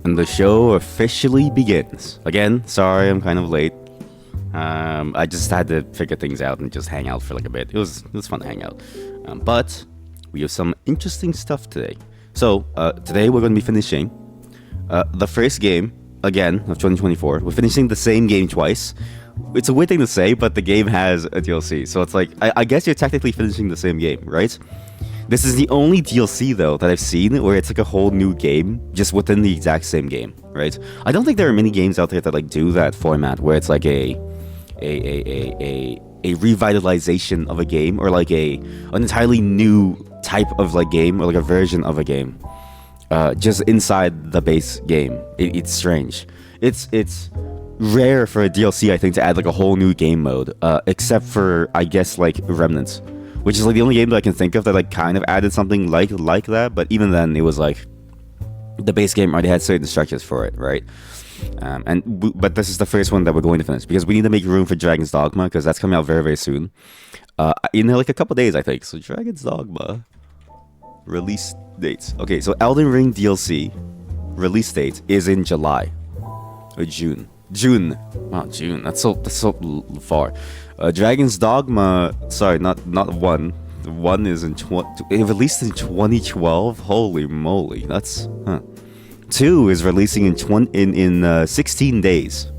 And the show officially begins. Again, sorry, I'm kind of late. I just had to figure things out and just hang out for like a bit. It was fun to hang out. But we have some interesting stuff today. So today we're going to be finishing the first game again of 2024. We're finishing the same game twice. It's a weird thing to say, but the game has a DLC, so it's like I guess you're technically finishing the same game, right? This is the only DLC though that I've seen where it's like a whole new game just within the exact same game, right? I don't think there are many games out there that like do that format where it's like a revitalization of a game or like an entirely new type of like game or like a version of a game, just inside the base game. It's strange. It's rare for a DLC, I think, to add like a whole new game mode, except for I guess like Remnants, which is like the only game that I can think of that like kind of added something like that. But even then, it was like the base game already had certain structures for it, right? But this is the first one that we're going to finish because we need to make room for Dragon's Dogma because that's coming out very very soon, in like a couple days I think. So Dragon's Dogma release dates. Okay, so Elden Ring DLC release date is in July or June. June. Wow, June. That's so far. Dragon's Dogma. Sorry, not one. One is in it released in 2012. Holy moly, that's. Two is releasing in 16 days.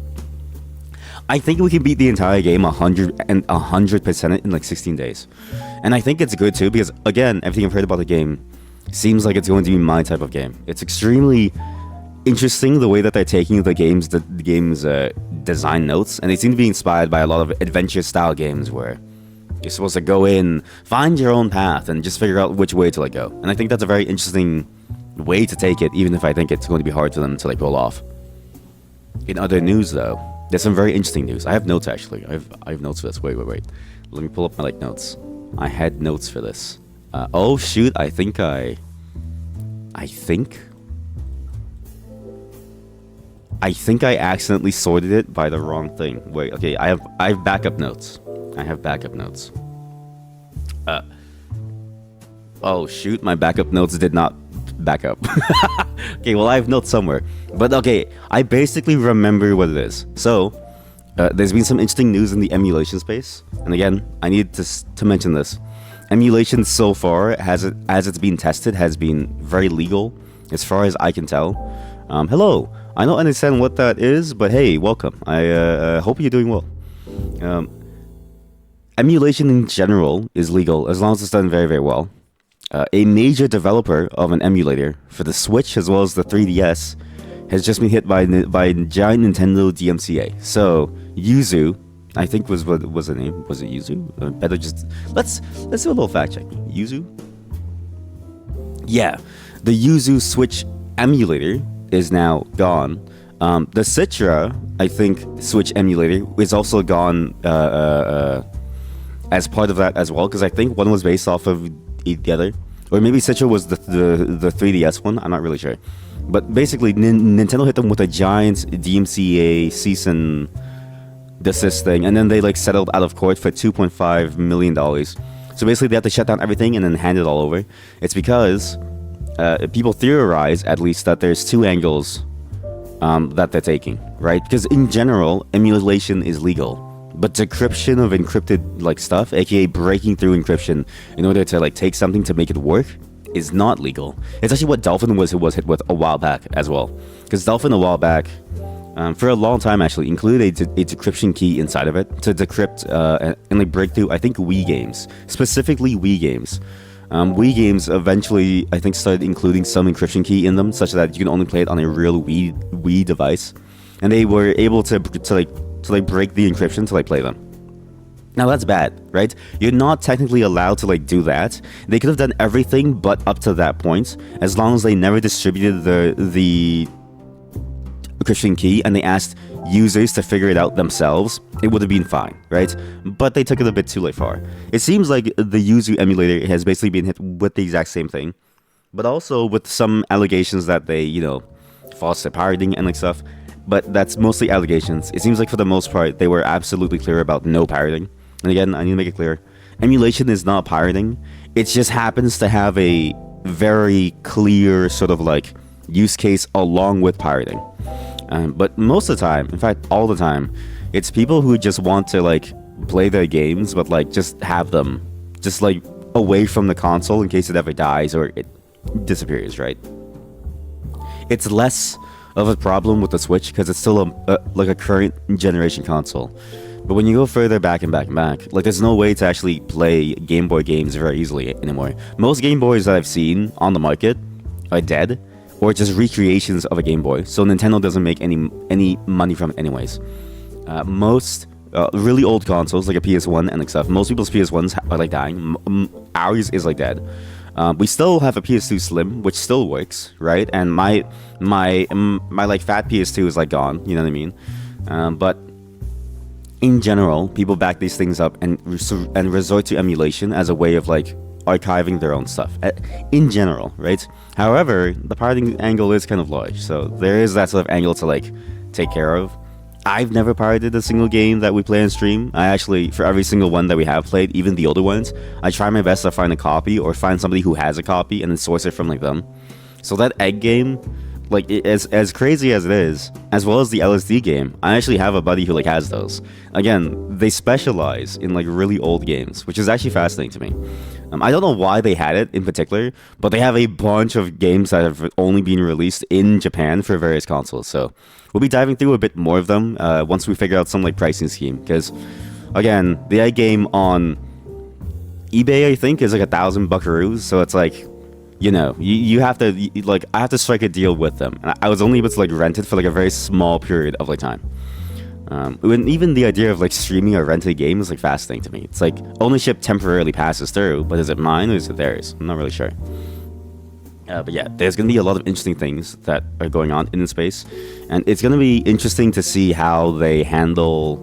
I think we can beat the entire game 100% in like 16 days, and I think it's good too because again, everything I've heard about the game seems like it's going to be my type of game. It's extremely interesting the way that they're taking the game's design notes, and they seem to be inspired by a lot of adventure style games where you're supposed to go in, find your own path, and just figure out which way to like go. And I think that's a very interesting way to take it, even if I think it's going to be hard for them to like pull off. In other news, though, there's some very interesting news. I have notes actually. I have notes for this. Wait. Let me pull up my like notes. I had notes for this. Oh shoot! I think I accidentally sorted it by the wrong thing. Wait, okay, I have backup notes. Oh shoot, my backup notes did not back up. Okay, well I have notes somewhere. But okay, I basically remember what it is. So, there's been some interesting news in the emulation space. And again, I need to mention this. Emulation so far, as it's been tested, has been very legal, as far as I can tell. Hello. I don't understand what that is, but hey, welcome. I hope you're doing well. Emulation in general is legal as long as it's done very, very well. A major developer of an emulator for the Switch as well as the 3DS has just been hit by giant Nintendo DMCA. So Yuzu, I think was the name. Was it Yuzu? Better just let's do a little fact check. Yuzu. Yeah, the Yuzu Switch emulator is now gone. The Citra, I think, Switch emulator is also gone as part of that as well, because I think one was based off of the other, or maybe Citra was the 3DS one. I'm not really sure, but basically Nintendo hit them with a giant DMCA cease and desist thing, and then they like settled out of court for $2.5 million. So basically, they have to shut down everything and then hand it all over. It's because people theorize, at least, that there's two angles that they're taking, right? Because in general, emulation is legal, but decryption of encrypted like stuff, aka breaking through encryption in order to like take something to make it work, is not legal. It's actually what Dolphin was hit with a while back as well, because Dolphin a while back, for a long time actually, included a decryption key inside of it to decrypt and like break through, I think, Wii games, specifically Wii games. Wii games eventually, I think, started including some encryption key in them, such that you can only play it on a real Wii device, and they were able to break the encryption to like play them. Now that's bad, right? You're not technically allowed to like do that. They could have done everything but up to that point, as long as they never distributed the encryption key and they asked users to figure it out themselves. It would have been fine, right? But they took it a bit too far. It seems like the Yuzu emulator has basically been hit with the exact same thing, but also with some allegations that they, false pirating and like stuff. But that's mostly allegations. It seems like for the most part, they were absolutely clear about no pirating. And again, I need to make it clear, emulation is not pirating. It just happens to have a very clear sort of like use case along with pirating. But most of the time, in fact, all the time, it's people who just want to like play their games, but like just have them just like away from the console in case it ever dies or it disappears, right? It's less of a problem with the Switch because it's still like a current generation console. But when you go further back and back and back, like there's no way to actually play Game Boy games very easily anymore. Most Game Boys that I've seen on the market are dead, or just recreations of a Game Boy. So Nintendo doesn't make any money from it anyways. Most really old consoles like a PS1 and like stuff, most people's PS1s are like dying. Ours is like dead. We still have a PS2 Slim, which still works, right? And my like fat PS2 is like gone. You know what I mean? But in general, people back these things up and resort to emulation as a way of like archiving their own stuff. In general, right? However, the pirating angle is kind of large, so there is that sort of angle to like take care of. I've never pirated a single game that we play on stream. I actually, for every single one that we have played, even the older ones, I try my best to find a copy or find somebody who has a copy and then source it from like them. So that egg game, like as crazy as it is, as well as the LSD game, I actually have a buddy who like has those. Again, they specialize in like really old games, which is actually fascinating to me. I don't know why they had it in particular, but they have a bunch of games that have only been released in Japan for various consoles. So we'll be diving through a bit more of them once we figure out some like pricing scheme. Because again, the egg game on eBay I think is like 1,000 buckaroos. So it's like, you know, you have to like I have to strike a deal with them. And I was only able to like rent it for like a very small period of like time. And even the idea of like streaming or renting a game is like fascinating to me. It's like ownership temporarily passes through, but is it mine or is it theirs? I'm not really sure. But yeah, there's going to be a lot of interesting things that are going on in the space, and it's going to be interesting to see how they handle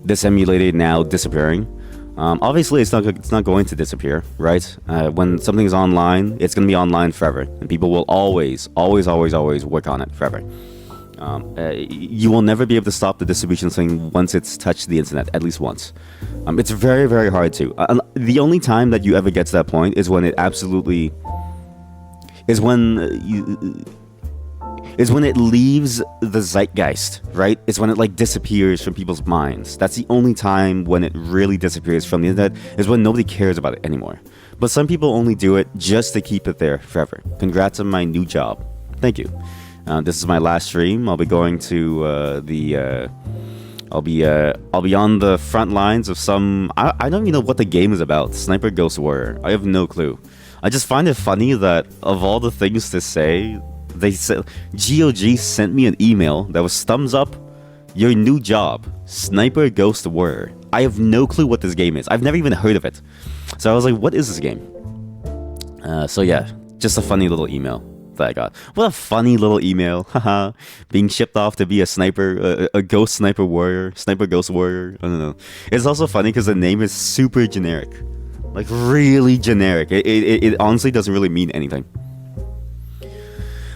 this emulator now disappearing. Obviously, it's not going to disappear, right? When something is online, it's going to be online forever, and people will always work on it forever. You will never be able to stop the distribution of something once it's touched the internet, at least once. It's very, very hard to. The only time that you ever get to that point is when it absolutely... is when it leaves the zeitgeist, right? It's when it like disappears from people's minds. That's the only time when it really disappears from the internet, is when nobody cares about it anymore. But some people only do it just to keep it there forever. Congrats on my new job. Thank you. This is my last stream. I'll be going to I'll be on the front lines of some... I don't even know what the game is about. Sniper Ghost Warrior. I have no clue. I just find it funny that of all the things to say, they said GOG sent me an email that was thumbs up, your new job, Sniper Ghost Warrior. I have no clue what this game is. I've never even heard of it. So I was like, what is this game? So yeah, just a funny little email that I got. What a funny little email. Haha. Being shipped off to be a sniper, a ghost sniper warrior, Sniper Ghost Warrior. I don't know. It's also funny because the name is super generic. Like really generic. It honestly doesn't really mean anything.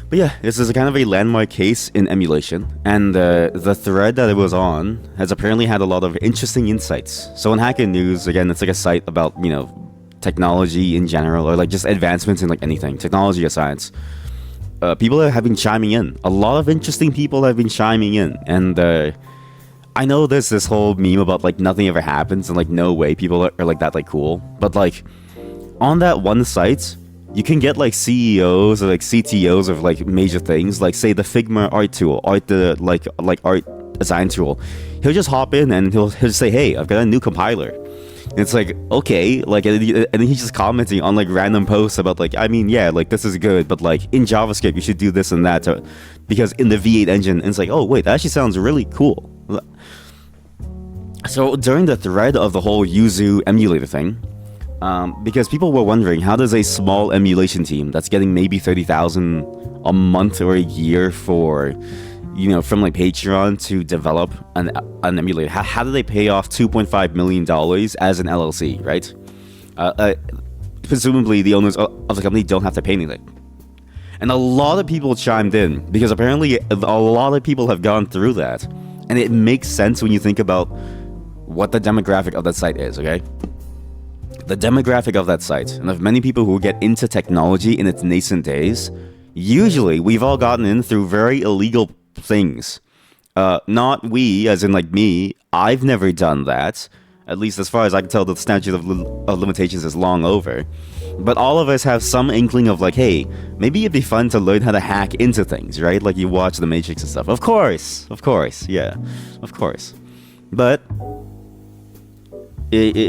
But yeah, this is a kind of a landmark case in emulation, and the thread that it was on has apparently had a lot of interesting insights. So on Hacker News, again, it's like a site about, you know, technology in general, or like just advancements in like anything, technology or science. People have been chiming in. A lot of interesting people have been chiming in, and I know there's this whole meme about like nothing ever happens and like no way people are like that like cool, but like on that one site you can get like CEOs or like CTOs of like major things, like say the Figma art tool, art design tool. He'll just hop in and he'll just say, hey, I've got a new compiler. And it's like, okay, like, and then he's just commenting on like random posts about like, I mean, yeah, like this is good, but like in JavaScript you should do this and that because in the V8 engine, and it's like, oh wait, that actually sounds really cool. So during the thread of the whole Yuzu emulator thing, because people were wondering, how does a small emulation team that's getting maybe 30,000 a month or a year for, you know, from like Patreon to develop an emulator, how do they pay off $2.5 million as an LLC, right? Presumably the owners of the company don't have to pay anything. And a lot of people chimed in, because apparently a lot of people have gone through that. And it makes sense when you think about what the demographic of that site is, okay? The demographic of that site, and of many people who get into technology in its nascent days, Usually, we've all gotten in through very illegal things. Not we, as in like me. I've never done that. At least as far as I can tell, the statute of limitations is long over. But all of us have some inkling of like, hey, maybe it'd be fun to learn how to hack into things, right? Like you watch The Matrix and stuff. Of course, yeah, of course. But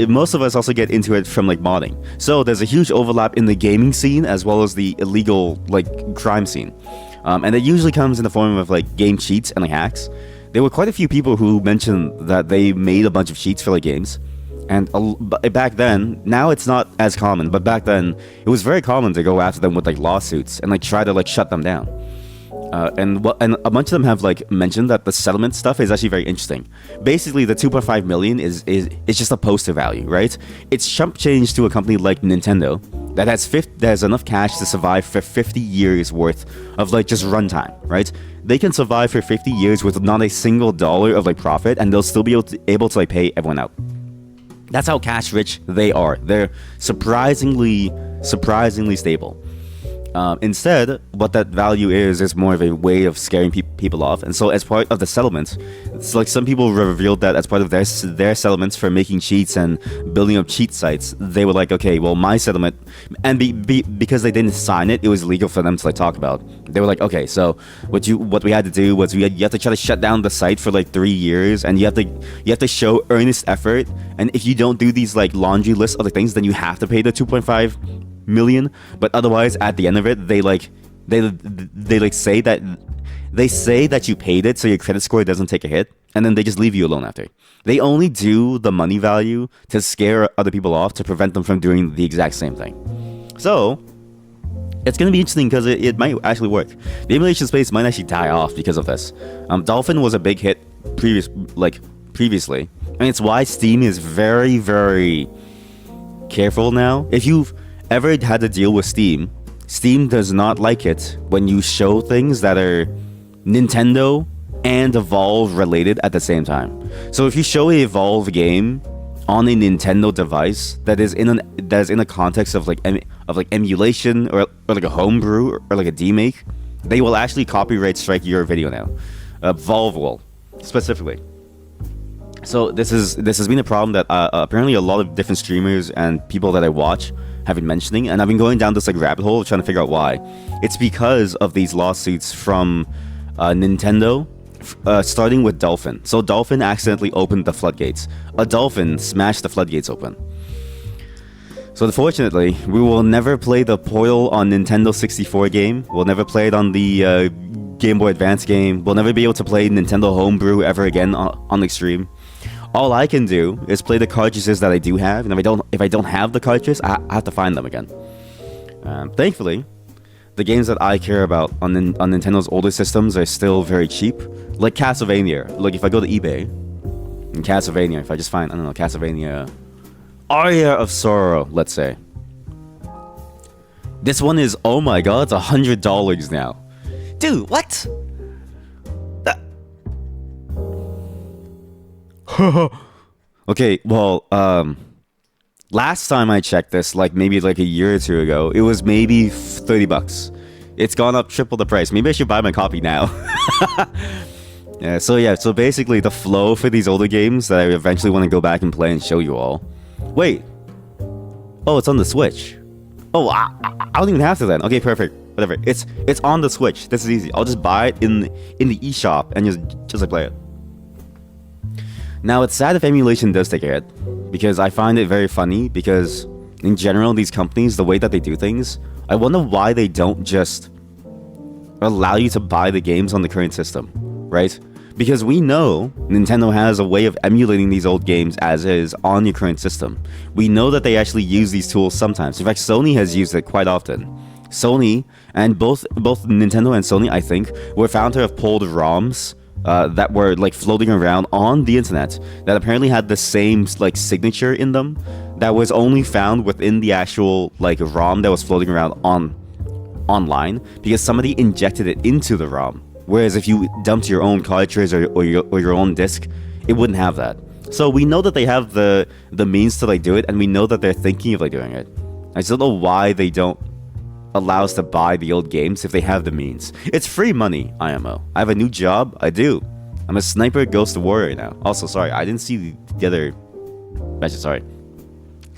most of us also get into it from like modding. So there's a huge overlap in the gaming scene as well as the illegal like crime scene. And it usually comes in the form of like game cheats and like hacks. There were quite a few people who mentioned that they made a bunch of cheats for like games. And back then, now it's not as common, but back then it was very common to go after them with like lawsuits and like try to like shut them down. And a bunch of them have like mentioned that the settlement stuff is actually very interesting. Basically, the 2.5 million is just a poster value, right? It's chump change to a company like Nintendo that has enough cash to survive for 50 years worth of like just runtime, right? They can survive for 50 years with not a single dollar of like profit, and they'll still be able to like pay everyone out. That's how cash rich they are. They're surprisingly stable. Instead, what that value is more of a way of scaring people off. And so as part of the settlement, it's like some people revealed that as part of their settlements for making cheats and building up cheat sites, they were like, okay, well, my settlement, and because they didn't sign it, it was legal for them to like talk about. They were like, okay, so what we had to do was you have to try to shut down the site for like 3 years, and you have to show earnest effort. And if you don't do these like laundry list of the things, then you have to pay the 2.5 million. But otherwise, at the end of it, they say that you paid it so your credit score doesn't take a hit, and then they just leave you alone after. They only do the money value to scare other people off, to prevent them from doing the exact same thing. So it's gonna be interesting because it might actually work. The emulation space might actually die off because of this. Dolphin was a big hit previously, and it's why Steam is very, very careful now. If you've ever had to deal with Steam does not like it when you show things that are Nintendo and Evolve related at the same time. So if you show a Evolve game on a Nintendo device that is in a context of like emulation or like a homebrew or like a demake, they will actually copyright strike your video now. Valve will specifically. So this has been a problem that apparently a lot of different streamers and people that I watch have been mentioning, and I've been going down this like rabbit hole trying to figure out why. It's because of these lawsuits from Nintendo, starting with Dolphin. So Dolphin accidentally opened the floodgates. A dolphin smashed the floodgates open. So unfortunately, we will never play the Portal on Nintendo 64 game. We'll never play it on the Game Boy Advance game. We'll never be able to play Nintendo Homebrew ever again on Extreme. All I can do is play the cartridges that I do have, and if I don't have the cartridges, I have to find them again. Thankfully, the games that I care about on Nintendo's older systems are still very cheap, like Castlevania. Like if I go to eBay, and Castlevania, if I just find, I don't know, Castlevania Aria of Sorrow, let's say. This one is, oh my god, it's $100 now. Dude, what? Okay, well, last time I checked this, like maybe like a year or two ago, it was maybe $30. It's gone up triple the price. Maybe I should buy my copy now. So basically the flow for these older games that I eventually want to go back and play and show you all. Wait. Oh, it's on the Switch. Oh, I don't even have to then. Okay, perfect. Whatever. It's on the Switch. This is easy. I'll just buy it in the eShop and just like play it. Now, it's sad if emulation does take a hit, because I find it very funny, because in general, these companies, the way that they do things, I wonder why they don't just allow you to buy the games on the current system, right? Because we know Nintendo has a way of emulating these old games as is on your current system. We know that they actually use these tools sometimes. In fact, Sony has used it quite often. Sony, and both Nintendo and Sony, I think, were found to have pulled ROMs that were like floating around on the internet that apparently had the same like signature in them that was only found within the actual like ROM that was floating around online, because somebody injected it into the ROM. Whereas if you dumped your own cartridge or your own disc, it wouldn't have that. So we know that they have the means to like do it, and we know that they're thinking of like doing it. I just don't know why they don't allows to buy the old games if they have the means. It's free money, IMO. I have a new job. I do. I'm a sniper ghost warrior now. Also, sorry, I didn't see the other message. Sorry.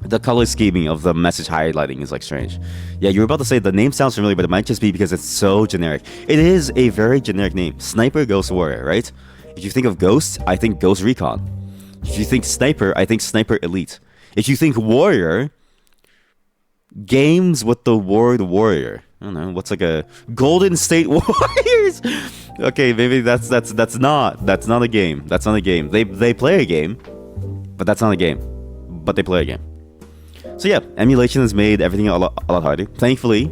The color scheming of the message highlighting is like strange. Yeah, you were about to say the name sounds familiar, but it might just be because it's so generic. It is a very generic name. Sniper Ghost Warrior, right? If you think of Ghost, I think Ghost Recon. If you think Sniper, I think Sniper Elite. If you think Warrior, games with the word warrior. I don't know, what's like a Golden State Warriors? Okay, maybe that's not a game. That's not a game. They play a game, but that's not a game. But they play a game. So yeah, emulation has made everything a lot harder. Thankfully,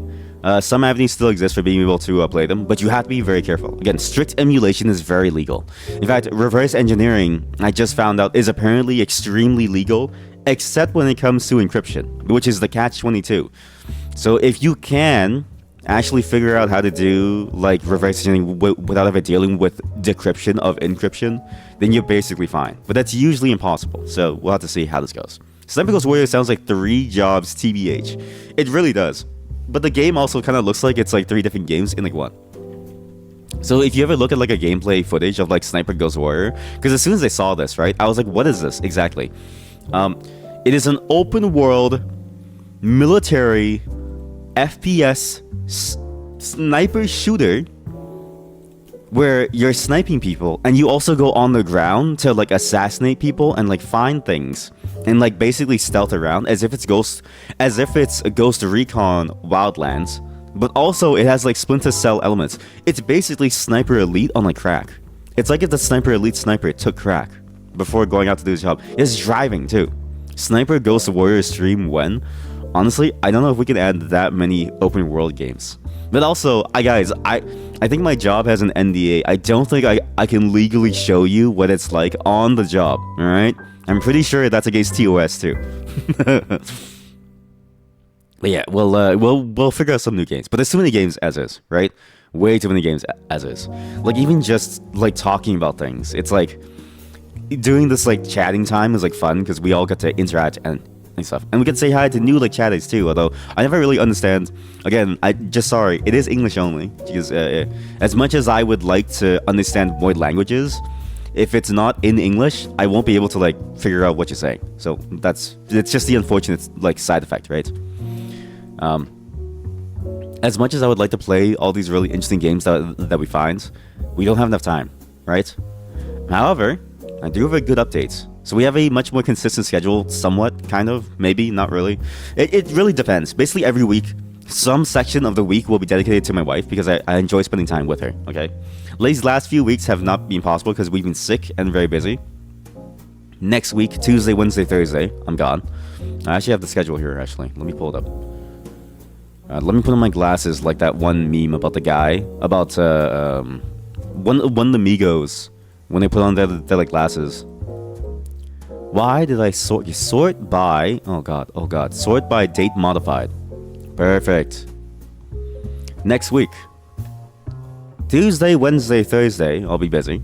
some avenues still exist for being able to play them, but you have to be very careful. Again, strict emulation is very legal. In fact, reverse engineering, I just found out, is apparently extremely legal, except when it comes to encryption, which is the catch-22. So if you can actually figure out how to do like reverse engineering without ever dealing with decryption of encryption, then you're basically fine. But that's usually impossible, so we'll have to see how this goes. Sniper Ghost Warrior sounds like 3 jobs TBH. It really does. But the game also kind of looks like it's like 3 different games in like one. So if you ever look at like a gameplay footage of like Sniper Ghost Warrior, because as soon as I saw this, right, I was like, what is this exactly? It is an open world military FPS sniper shooter where you're sniping people and you also go on the ground to like assassinate people and like find things and like basically stealth around as if it's Ghost Recon Wildlands, but also it has like Splinter Cell elements. It's basically Sniper Elite on like crack. It's like if the Sniper Elite sniper took crack before going out to do his job. It's driving too. Sniper Ghost Warrior stream when? Honestly, I don't know if we can add that many open world games. But also, guys, I think my job has an NDA. I don't think I can legally show you what it's like on the job, alright? I'm pretty sure that's against TOS too. But yeah, we'll figure out some new games. But there's too many games as is, right? Way too many games as is. Like even just like talking about things. It's like doing this like chatting time is like fun because we all get to interact and stuff, and we can say hi to new like chatters too. Although I never really understand. Again, sorry, it is English only because as much as I would like to understand more languages, if it's not in English, I won't be able to like figure out what you're saying. So it's just the unfortunate like side effect, right? As much as I would like to play all these really interesting games that we find, we don't have enough time, right? However, I do have a good update. So we have a much more consistent schedule, somewhat, kind of, maybe, not really. It really depends. Basically, every week, some section of the week will be dedicated to my wife because I enjoy spending time with her, okay? These last few weeks have not been possible because we've been sick and very busy. Next week, Tuesday, Wednesday, Thursday, I'm gone. I actually have the schedule here, actually. Let me pull it up. Let me put on my glasses like that one meme about the guy, about one of the Migos, when they put on their like glasses. Why did I sort by, oh god, sort by date modified. Perfect. Next week, Tuesday, Wednesday, Thursday, I'll be busy.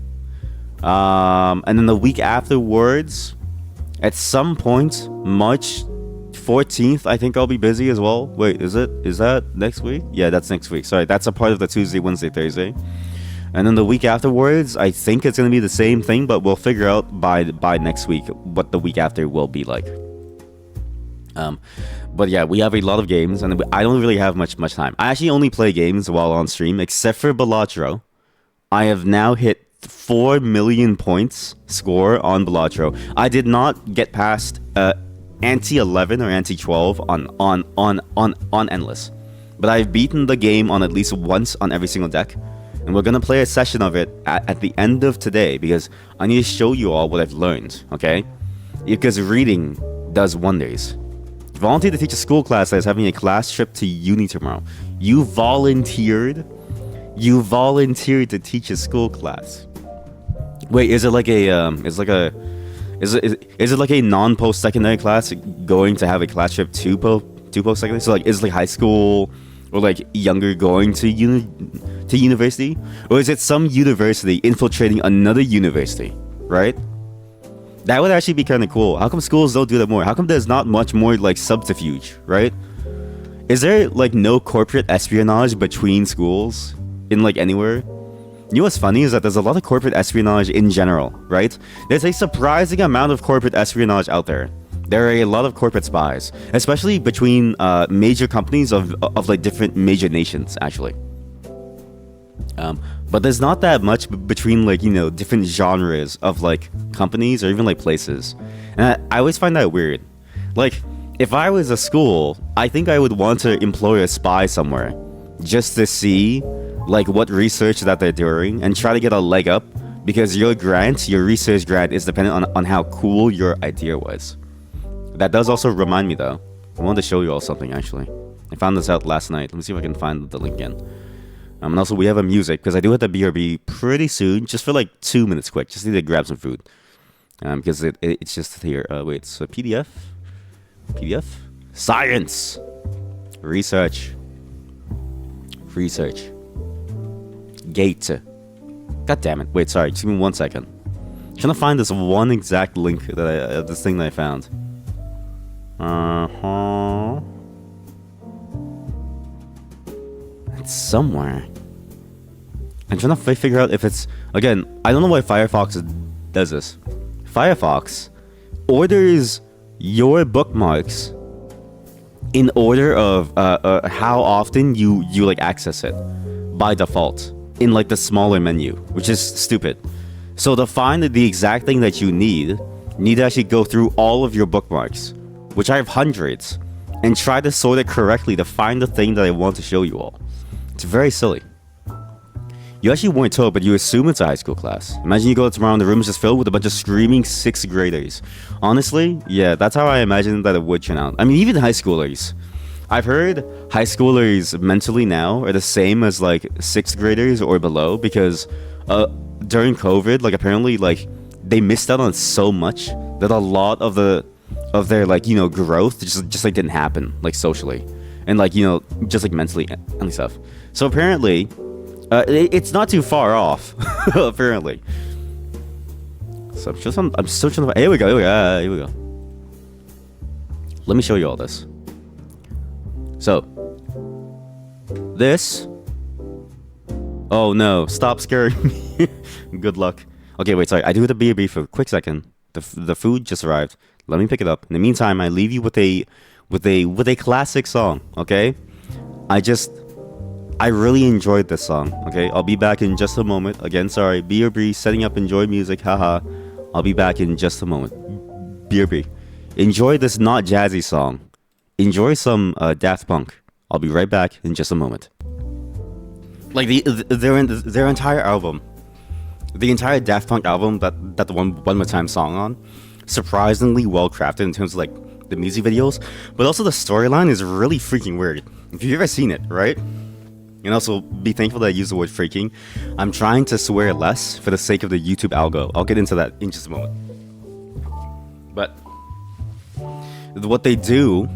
And then the week afterwards, at some point, March 14th, I think I'll be busy as well. Wait, is that next week? Yeah, that's next week. Sorry, that's a part of the Tuesday, Wednesday, Thursday. And then the week afterwards, I think it's going to be the same thing, but we'll figure out by next week what the week after will be like. But yeah, we have a lot of games, and I don't really have much time. I actually only play games while on stream, except for Balatro. I have now hit 4 million points score on Balatro. I did not get past Ante 11 or Ante 12 on Endless, but I've beaten the game on at least once on every single deck. And we're going to play a session of it at the end of today because I need to show you all what I've learned, okay? Because reading does wonders. Volunteer to teach a school class that is having a class trip to uni tomorrow. You volunteered to teach a school class. Wait, is it like a is it like a non-post-secondary class going to have a class trip to post-secondary? So like is it like high school or like younger going to university, or is it some university infiltrating another university, right? That would actually be kind of cool. How come schools don't do that more? How come there's not much more like subterfuge, right? Is there like no corporate espionage between schools in like anywhere? You know what's funny is that there's a lot of corporate espionage in general, right? There's a surprising amount of corporate espionage out there. There are a lot of corporate spies, especially between major companies of like different major nations, actually. But there's not that much between like, you know, different genres of like companies or even like places. And I always find that weird. Like, if I was a school, I think I would want to employ a spy somewhere just to see like what research that they're doing and try to get a leg up, because your research grant is dependent on how cool your idea was. That does also remind me though, I wanted to show you all something actually. I found this out last night. Let me see if I can find the link again. And also we have a music, because I do have the BRB pretty soon, just for like 2 minutes quick. Just need to grab some food. Because it's just here. Wait, it's a PDF? PDF? Science! Research. Gate. God damn it. Wait, sorry. Just give me 1 second. I'm trying to find this one exact link that this thing that I found. It's somewhere. I'm trying to figure out if it's... Again, I don't know why Firefox does this. Firefox orders your bookmarks in order of how often you like access it by default in like the smaller menu, which is stupid. So to find the exact thing that you need to actually go through all of your bookmarks, which I have hundreds, and try to sort it correctly to find the thing that I want to show you all. It's very silly. You actually weren't told, but you assume it's a high school class. Imagine you go tomorrow and the room is just filled with a bunch of screaming 6th graders. Honestly, yeah, that's how I imagine that it would turn out. I mean, even high schoolers. I've heard high schoolers mentally now are the same as like 6th graders or below, because during COVID, like apparently like they missed out on so much that a lot of their like, you know, growth just like didn't happen like socially and like, you know, just like mentally and stuff. So apparently it's not too far off. Apparently. So I'm still trying to... Here we go. Let me show you all this. So this... Oh no, stop scaring me. Good luck. Okay, wait, sorry. I do have to be for a quick second. The food just arrived. Let me pick it up. In the meantime, I leave you with a classic song, okay? I really enjoyed this song, okay? I'll be back in just a moment. Again, sorry. BRB setting up enjoy music, haha. I'll be back in just a moment. BRB. Enjoy this not jazzy song. Enjoy some Daft Punk. I'll be right back in just a moment. Like their entire album, the entire Daft Punk album that the One More Time song on, surprisingly well crafted in terms of like the music videos, but also the storyline is really freaking weird. If you've ever seen it, right? And also be thankful that I use the word freaking. I'm trying to swear less for the sake of the YouTube algo. I'll get into that in just a moment. But what they do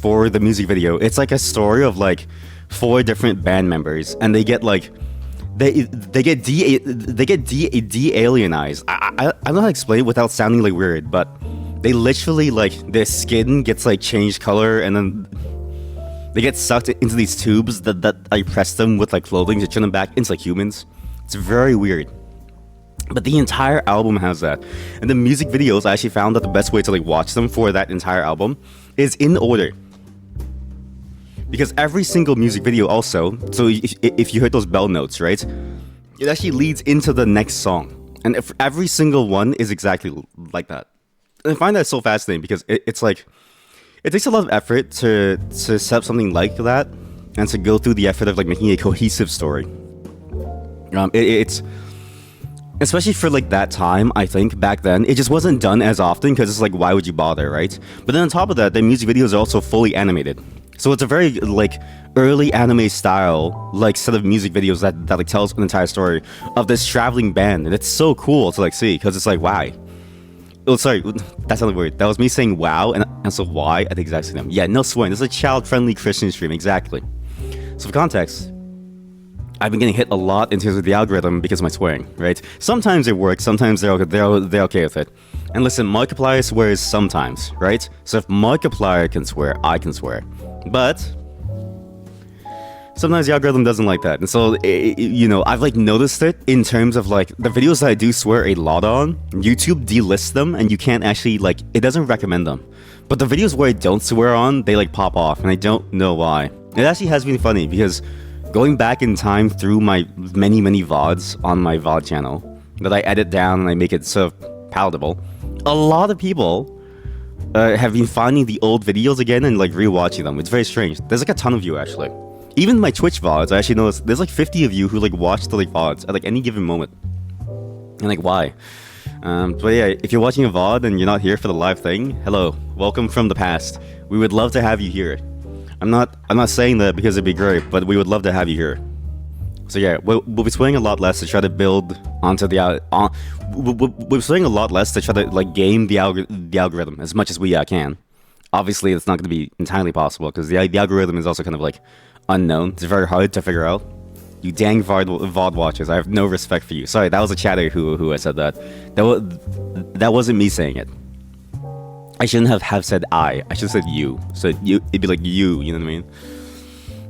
for the music video, it's like a story of like 4 different band members, and they get like they get de-alienized. I don't know how to explain it without sounding like weird, but they literally like their skin gets like changed color, and then they get sucked into these tubes that I press them with like clothing to turn them back into like humans. It's very weird. But the entire album has that. And the music videos, I actually found that the best way to like watch them for that entire album is in order. Because every single music video also, so if you heard those bell notes, right? It actually leads into the next song. And if every single one is exactly like that. And I find that so fascinating because it's like, it takes a lot of effort to set up something like that and to go through the effort of like making a cohesive story. It's especially for like that time, I think back then it just wasn't done as often because it's like, why would you bother, right? But then on top of that, the music videos are also fully animated, so it's a very like early anime style like set of music videos that like tells an entire story of this traveling band, and it's so cool to like see because it's like, why? Oh, sorry, that sounded weird. That was me saying wow, and so why at the exact same time. Yeah, no swearing. This is a child-friendly Christian stream, exactly. So for context, I've been getting hit a lot in terms of the algorithm because of my swearing, right? Sometimes it works, sometimes they're okay with it. And listen, Markiplier swears sometimes, right? So if Markiplier can swear, I can swear. But sometimes the algorithm doesn't like that, and so I've like noticed it in terms of like the videos that I do swear a lot on. YouTube delists them, and you can't actually like it doesn't recommend them. But the videos where I don't swear on, they like pop off, and I don't know why. It actually has been funny because going back in time through my many VODs on my VOD channel that I edit down and I make it sort of palatable, a lot of people have been finding the old videos again and like rewatching them. It's very strange. There's like a ton of you actually. Even my Twitch VODs, I actually noticed there's like 50 of you who like watch the like VODs at like any given moment. And like why? But yeah, if you're watching a VOD and you're not here for the live thing, hello, welcome from the past. We would love to have you here. I'm not saying that because it'd be great, but we would love to have you here. So yeah, we'll be swaying a lot less to try to build onto the we're swaying a lot less to try to like game the algorithm as much as we can. Obviously, it's not going to be entirely possible because the algorithm is also kind of like unknown. It's very hard to figure out. You dang VOD watchers, I have no respect for you. Sorry, that was a chatter who I said that. That wasn't me saying it. I shouldn't have said I should have said you. So it'd be like you know what I mean?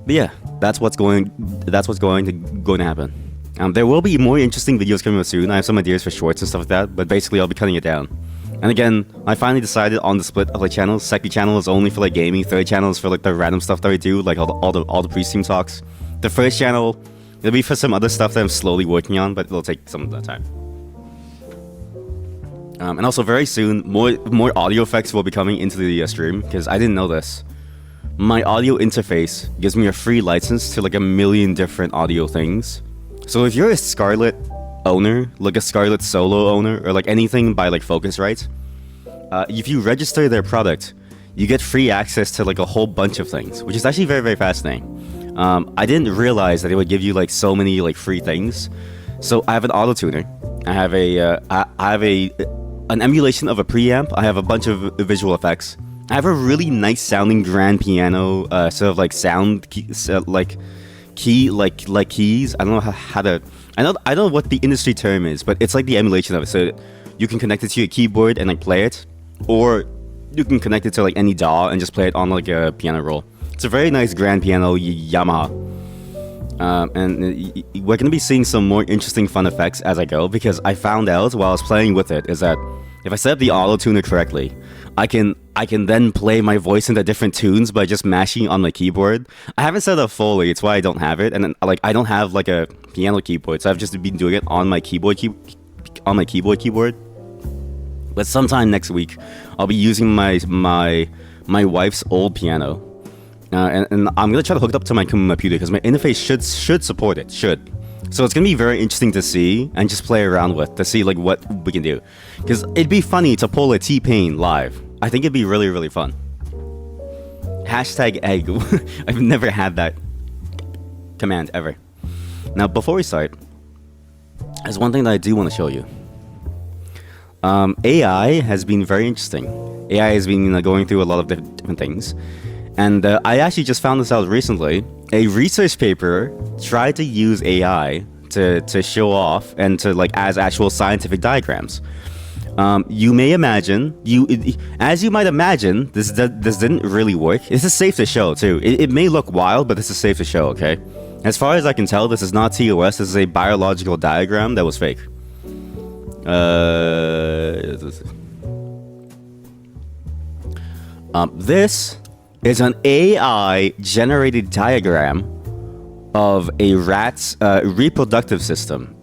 But yeah, that's what's going to happen. There will be more interesting videos coming up soon. I have some ideas for shorts and stuff like that, but basically I'll be cutting it down. And again, I finally decided on the split of like channels. Second channel is only for like gaming. Third channel is for like the random stuff that I do, like all the pre-stream talks. The first channel, it'll be for some other stuff that I'm slowly working on, but it'll take some of that time. And also very soon, more audio effects will be coming into the stream because I didn't know this. My audio interface gives me a free license to like a million different audio things. So if you're a Scarlett owner, like a Scarlett Solo owner, or like anything by like Focusrite, if you register their product, you get free access to like a whole bunch of things, which is actually very fascinating. I didn't realize that it would give you like so many like free things. So I have an auto tuner. I have an emulation of a preamp. I have a bunch of visual effects. I have a really nice sounding grand piano, sort of like sound keys. I don't know how to. I don't know what the industry term is, but it's like the emulation of it. So you can connect it to your keyboard and like play it, or you can connect it to like any DAW and just play it on like a piano roll. It's a very nice grand piano Yamaha. And we're going to be seeing some more interesting fun effects as I go, because I found out while I was playing with it is that if I set up the auto tuner correctly, I can then play my voice into different tunes by just mashing on my keyboard. I haven't set up Foley, it's why I don't have it, and then, like I don't have like a piano keyboard, so I've just been doing it on my keyboard. But sometime next week, I'll be using my wife's old piano. And I'm gonna try to hook it up to my computer because my interface should support it. So it's gonna be very interesting to see and just play around with to see like what we can do. Because it'd be funny to pull a T-Pain live. I think it'd be really fun. #egg. I've never had that command ever. Now before we start, there's one thing that I do want to show you. AI has been very interesting. AI has been going through a lot of different things. And I actually just found this out recently. A research paper tried to use AI to show off and to like as actual scientific diagrams. You may imagine, as you might imagine, this didn't really work. This is safe to show too. It may look wild, but this is safe to show. Okay, as far as I can tell, this is not TOS. This is a biological diagram that was fake. This is an AI-generated diagram of a rat's reproductive system.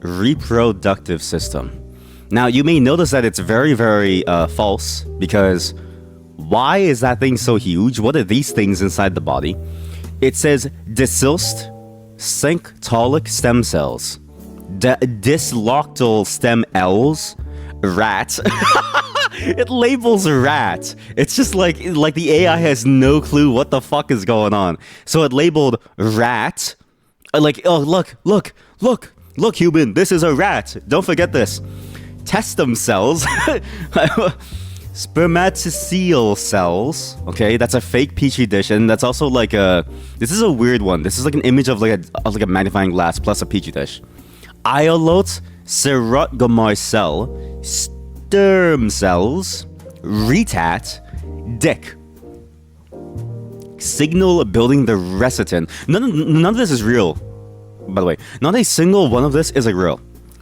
Now, you may notice that it's very false, because why is that thing so huge? What are these things inside the body? It says disulced syncytolic stem cells, disloctal stem cells, rat. It labels rat. It's just like the AI has no clue what the fuck is going on. So it labeled rat. Like, oh, look, human, this is a rat. Don't forget this. Testum cells. Spermatoceal cells. Okay, that's a fake petri dish, and that's also like a. This is a weird one. This is like an image of like a magnifying glass plus a petri dish. Iolate serotgomar cell. Sperm cells, retat, dick. Signal building the recitin. None of this is real, by the way. Not a single one of this is like real.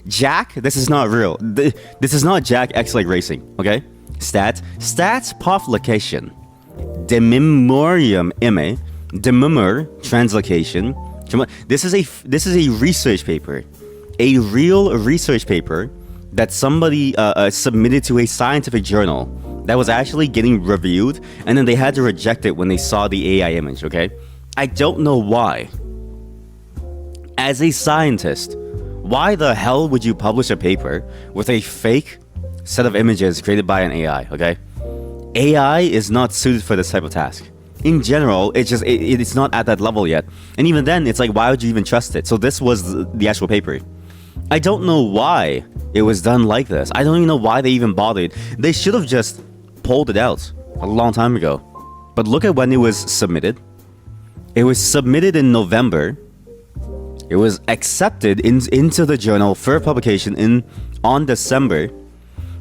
Jack, this is not real. This is not Jack X like racing, okay? Stats publication. De memoriam ime. De memor translocation. This is a research paper. A real research paper that somebody submitted to a scientific journal that was actually getting reviewed, and then they had to reject it when they saw the AI image, okay? I don't know why. As a scientist, why the hell would you publish a paper with a fake set of images created by an AI, okay? AI is not suited for this type of task. In general, it's not at that level yet. And even then, it's like, why would you even trust it? So this was the actual paper. I don't know why it was done like this. I don't even know why they even bothered. They should have just pulled it out a long time ago. But look at when it was submitted. It was submitted in November. It was accepted into the journal for publication on December.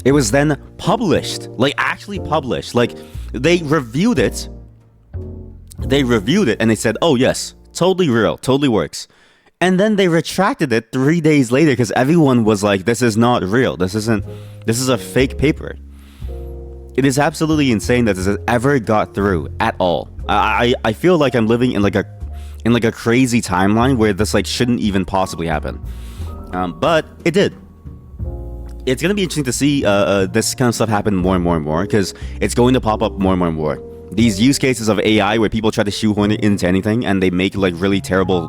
It was then published, like actually published. Like they reviewed it. And they said, "Oh yes, totally real, totally works." And then they retracted it 3 days later because everyone was like, "This is not real. This is a fake paper." It is absolutely insane that this has ever got through at all. I feel like I'm living in like a crazy timeline where this like shouldn't even possibly happen. But it did. It's gonna be interesting to see this kind of stuff happen more and more and more because it's going to pop up more and more and more. These use cases of AI where people try to shoehorn it into anything and they make like really terrible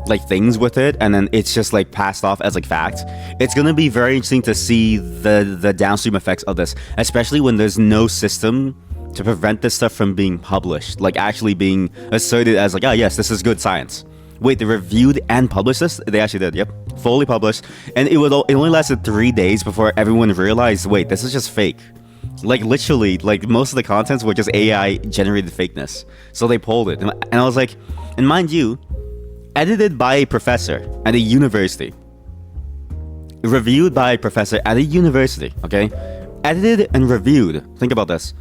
like things with it, and then it's just like passed off as like fact. It's gonna be very interesting to see the downstream effects of this, especially when there's no system to prevent this stuff from being published, like actually being asserted as like, "Ah, yes, this is good science." Wait, they reviewed and published this? They actually did, yep. Fully published. And it only lasted 3 days before everyone realized, wait, this is just fake. Like literally, like most of the contents were just AI generated fakeness. So they pulled it. And I was like, and mind you, edited by a professor at a university. Reviewed by a professor at a university, okay? Edited and reviewed. Think about this.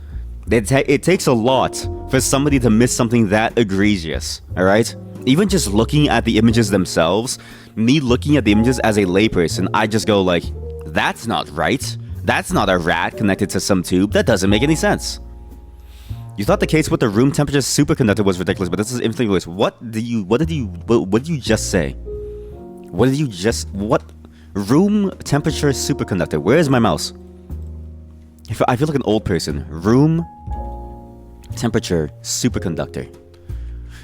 It takes a lot for somebody to miss something that egregious, alright? Even just looking at the images themselves, me looking at the images as a layperson, I just go like, that's not right. That's not a rat connected to some tube. That doesn't make any sense. You thought the case with the room temperature superconductor was ridiculous, but this is infinitely worse. What did you just say? What? Room temperature superconductor. Where is my mouse? I feel like an old person. Room temperature superconductor.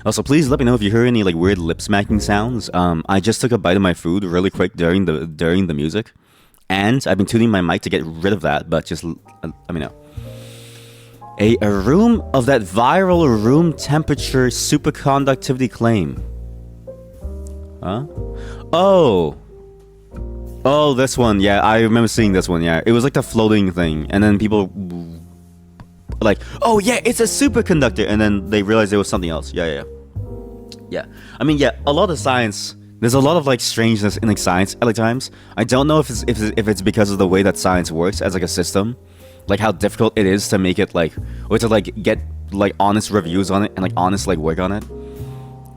Also, please let me know if you hear any like weird lip smacking sounds. I just took a bite of my food really quick during the music, and I've been tuning my mic to get rid of that. But just let me know. A room of that viral room temperature superconductivity claim. Huh? Oh, this one. Yeah, I remember seeing this one. Yeah, it was like the floating thing, and then people like, oh yeah, it's a superconductor, and then they realized it was something else. Yeah. I mean, yeah, a lot of science. There's a lot of like strangeness in like science at like times. I don't know if it's because of the way that science works as like a system, like how difficult it is to make it like, or to like get like honest reviews on it and like honest like work on it,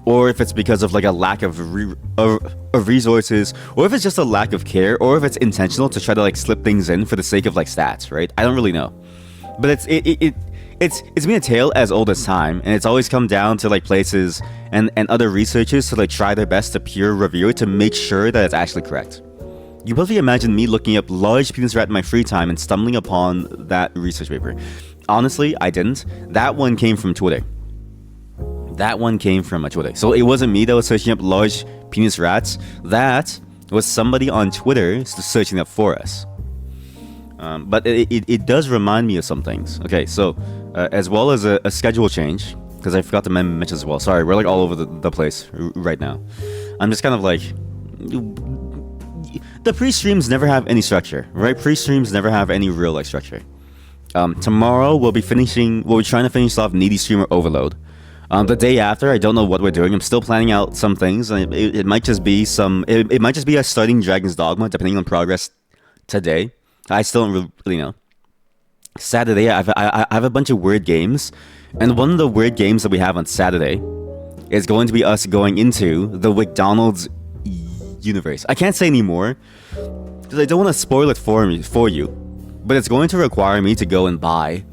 or if it's because of like a lack of resources, or if it's just a lack of care, or if it's intentional to try to like slip things in for the sake of like stats, right? I don't really know. But it's been a tale as old as time, and it's always come down to like places and other researchers to like try their best to peer review it to make sure that it's actually correct. You probably imagine me looking up large penis rat in my free time and stumbling upon that research paper. Honestly, I didn't. That one came from Twitter. So it wasn't me that was searching up large penis rats. That was somebody on Twitter searching up for us. But it does remind me of some things. Okay, so as well as a schedule change, because I forgot to mention as well. Sorry, we're like all over the place right now. I'm just kind of like, the pre-streams never have any structure, right? Pre-streams never have any real like structure. Tomorrow we'll be trying to finish off Needy Streamer Overload. The day after, I don't know what we're doing. I'm still planning out some things, and it might just be it might just be us starting Dragon's Dogma, depending on progress today. I still don't really know. Saturday, I have a bunch of weird games, And one of the weird games that we have on Saturday is going to be us going into the McDonald's universe. I can't say anymore because I don't want to spoil it for you, but it's going to require me to go and buy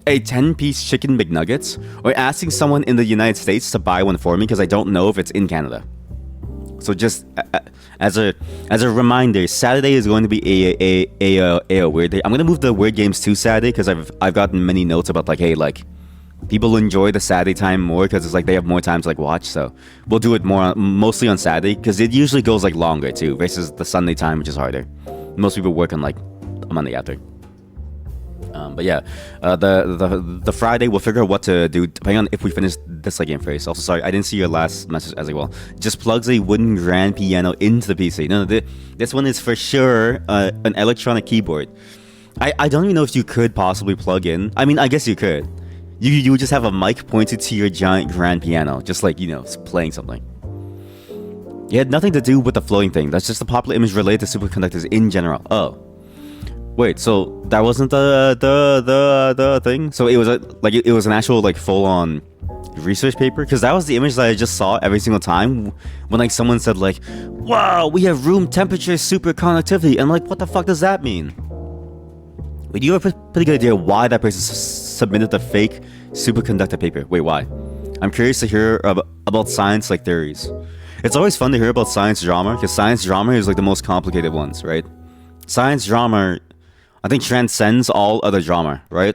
a 10-piece chicken McNuggets or asking someone in the United States to buy one for me because I don't know if it's in Canada. So just as a reminder, Saturday is going to be a weird day. I'm gonna move the weird games to Saturday because I've gotten many notes about like, hey, like people enjoy the Saturday time more because it's like they have more time to like watch. So we'll do it mostly on Saturday because it usually goes like longer too versus the Sunday time, which is harder. Most people work on like a Monday after. But yeah, the Friday we'll figure out what to do depending on if we finish this like game first. Also, sorry, I didn't see your last message as well. Just plugs a wooden grand piano into the PC. No, this one is for sure an electronic keyboard. I don't even know if you could possibly plug in. I mean, I guess you could. You would just have a mic pointed to your giant grand piano, just like, you know, playing something. It had nothing to do with the floating thing. That's just a popular image related to superconductors in general. Oh. Wait, so that wasn't the thing? So it was it was an actual like full-on research paper? Because that was the image that I just saw every single time when like someone said like, wow, we have room temperature superconductivity. And I'm like, what the fuck does that mean? Wait, you have a pretty good idea why that person submitted the fake superconductor paper? Wait, why? I'm curious to hear about science like theories. It's always fun to hear about science drama because science drama is like the most complicated ones, right? Science drama, I think, transcends all other drama, right?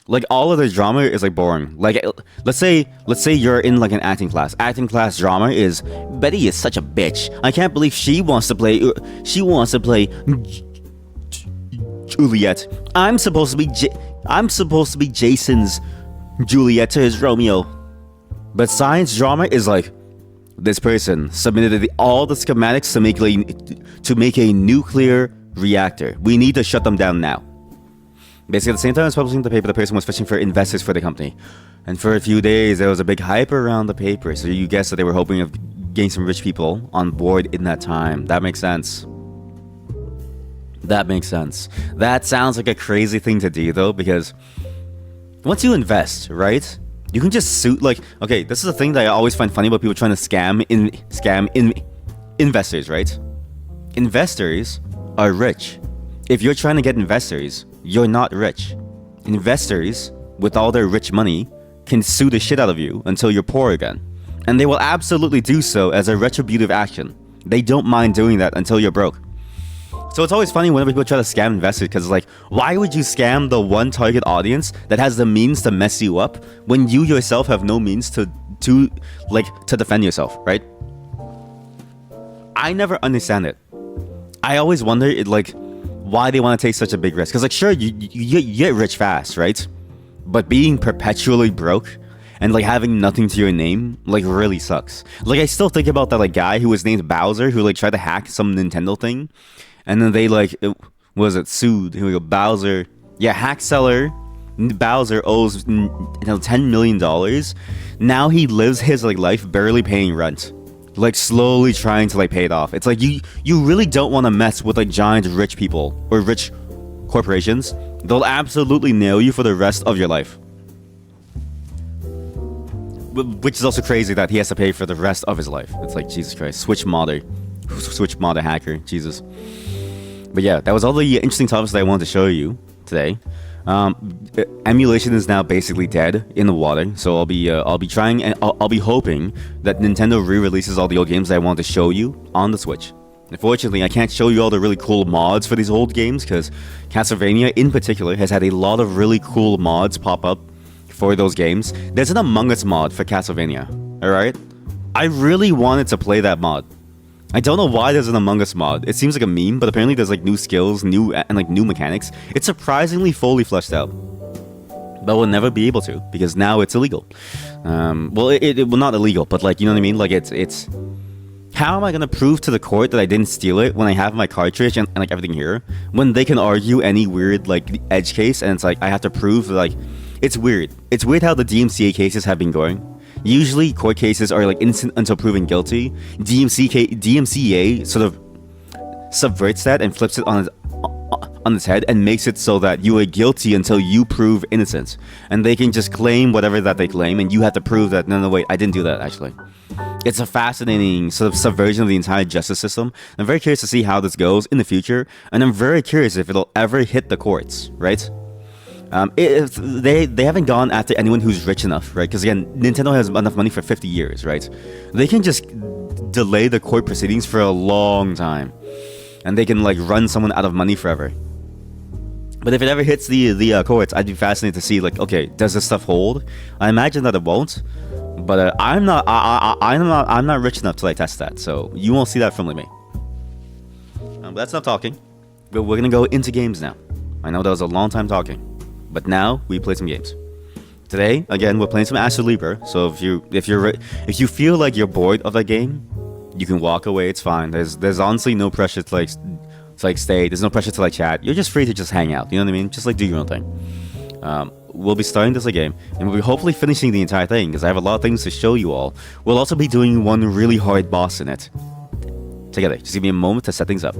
Like all other drama is like boring. Like let's say you're in like an acting class. Acting class drama is Betty is such a bitch. I can't believe she wants to play Juliet. I'm supposed to be Jason's Juliet to his Romeo. But science drama is like this person submitted all the schematics to make a nuclear reactor. We need to shut them down now. Basically, at the same time as publishing the paper, the person was fishing for investors for the company. And for a few days, there was a big hype around the paper. So you guess that they were hoping of getting some rich people on board in that time. That makes sense. That makes sense. That sounds like a crazy thing to do, though, because once you invest, right? You can just suit like, okay, this is a thing that I always find funny about people trying to scam investors, right? Investors are rich. If you're trying to get investors, you're not rich. Investors, with all their rich money, can sue the shit out of you until you're poor again. And they will absolutely do so as a retributive action. They don't mind doing that until you're broke. So it's always funny whenever people try to scam investors because it's like, why would you scam the one target audience that has the means to mess you up when you yourself have no means to defend yourself, right? I never understand it. I always wonder why they want to take such a big risk. Because like, sure, you get rich fast, right? But being perpetually broke and like having nothing to your name like really sucks. Like I still think about that like guy who was named Bowser who like tried to hack some Nintendo thing, and then they sued. Here we go, Bowser. Yeah, hack seller. Bowser owes $10 million. Now he lives his like life barely paying rent. Like slowly trying to like pay it off. It's like you really don't want to mess with like giant rich people or rich corporations. They'll absolutely nail you for the rest of your life. Which is also crazy that he has to pay for the rest of his life. It's like, Jesus Christ. Switch modder hacker. Jesus. But yeah, that was all the interesting topics that I wanted to show you today. Emulation is now basically dead in the water, so I'll be trying and I'll be hoping that Nintendo re-releases all the old games that I want to show you on the Switch. Unfortunately, I can't show you all the really cool mods for these old games because Castlevania in particular has had a lot of really cool mods pop up for those games. There's an Among Us mod for Castlevania, alright? I really wanted to play that mod. I don't know why there's an Among Us mod. It seems like a meme, but apparently there's like new skills, new mechanics. It's surprisingly fully fleshed out. But we'll never be able to because now it's illegal. Well, it well, not illegal, but like, you know what I mean? Like it's how am I gonna prove to the court that I didn't steal it when I have my cartridge and like everything here? When they can argue any weird like edge case and it's like I have to prove like it's weird. It's weird how the DMCA cases have been going. Usually court cases are like innocent until proven guilty. DMCA sort of subverts that and flips it on its head and makes it so that you are guilty until you prove innocence. And they can just claim whatever that they claim, and you have to prove that, no, wait, I didn't do that, actually. It's a fascinating sort of subversion of the entire justice system. I'm very curious to see how this goes in the future, and I'm very curious if it'll ever hit the courts, right? If they haven't gone after anyone who's rich enough, right? Because again, Nintendo has enough money for 50 years, right? They can just delay the court proceedings for a long time, and they can like run someone out of money forever. But if it ever hits the courts, I'd be fascinated to see like, okay, does this stuff hold? I imagine that it won't, but I'm not rich enough to like test that, so you won't see that from me. But that's enough talking. But we're gonna go into games now. I know that was a long time talking, but now we play some games. Today, again, we're playing some Astro Libra. So if you feel like you're bored of that game, you can walk away. It's fine. There's honestly no pressure to like stay. There's no pressure to like chat. You're just free to just hang out. You know what I mean? Just like do your own thing. We'll be starting this game, and we'll be hopefully finishing the entire thing because I have a lot of things to show you all. We'll also be doing one really hard boss in it together. Just give me a moment to set things up.